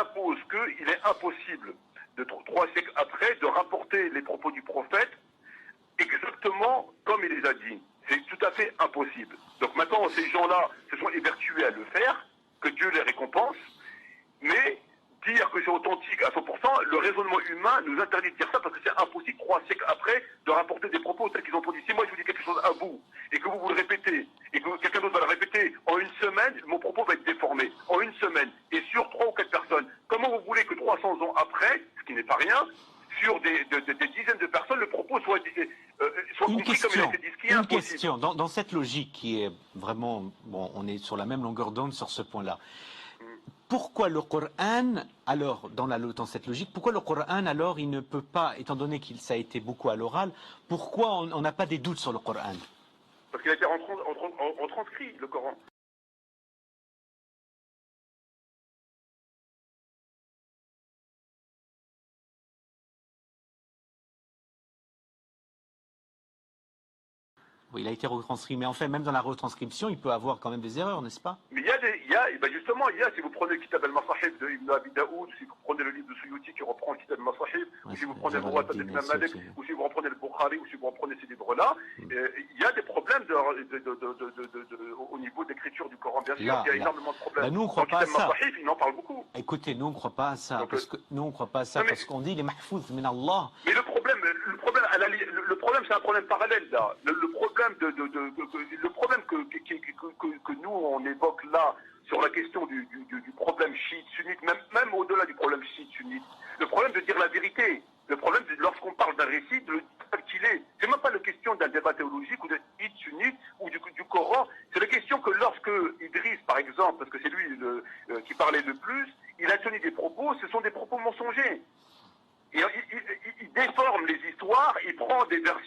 impose qu'il est impossible, trois siècles après, de rapporter les propos du prophète exactement comme il les a dit. C'est tout à fait impossible. Donc maintenant, ces gens-là se sont évertués à le faire, que Dieu les récompense, mais dire que c'est authentique à 100%, le raisonnement humain nous interdit de dire ça parce que c'est impossible 3 siècles après de rapporter des propos tels qu'ils ont produits. Si moi je vous dis quelque chose à vous et que vous le répétez et que quelqu'un d'autre va le répéter en une semaine, mon propos va être déformé en une semaine et sur 3 ou 4 personnes. Comment vous voulez que 300 ans après, ce qui n'est pas rien, sur des dizaines de personnes, le propos soit compris comme il a été dit, ce qui est impossible. Une question, dans cette logique qui est vraiment, bon, on est sur la même longueur d'onde sur ce point-là. Pourquoi le Coran, alors, dans cette logique, pourquoi le Coran, alors, il ne peut pas, étant donné qu'il ça a été beaucoup à l'oral, pourquoi on n'a pas des doutes sur le Coran? Parce qu'il a été en transcrit, le Coran. Oui, il a été retranscrit, mais en fait, même dans la retranscription, il peut avoir quand même des erreurs, n'est-ce pas? Mais justement, si vous prenez le Kitab al-Masahib de Ibn Abi Daoud, si vous prenez le livre de Suyuti qui reprend le Kitab al-Masahib, ou si vous prenez le Muwatta d'Ibn Malik, ou si vous reprenez le Bukhari, ou si vous reprenez ces livres-là, il y a des problèmes au niveau d'écriture du Coran, bien sûr, il y a énormément de problèmes. Nous, on ne croit pas à ça. Masahib, il en parle beaucoup. Écoutez, nous, on ne croit pas à ça, parce qu'on dit les mahfouz min Allah. Mais le problème, c'est un problème parallèle, là. Le problème que nous, on évoque là, sur la question du problème chiite-sunnite, même au-delà du problème chiite-sunnite, le problème de dire la vérité, le problème, lorsqu'on parle d'un récit, de le dire tel qu'il est. C'est même pas la question d'un débat théologique ou de chiite-sunnite ou du Coran, c'est la question que lorsque Idriss, par exemple, parce que c'est lui qui parlait le plus, il a tenu des propos, ce sont des propos mensongers. Il déforme les histoires, il prend des versets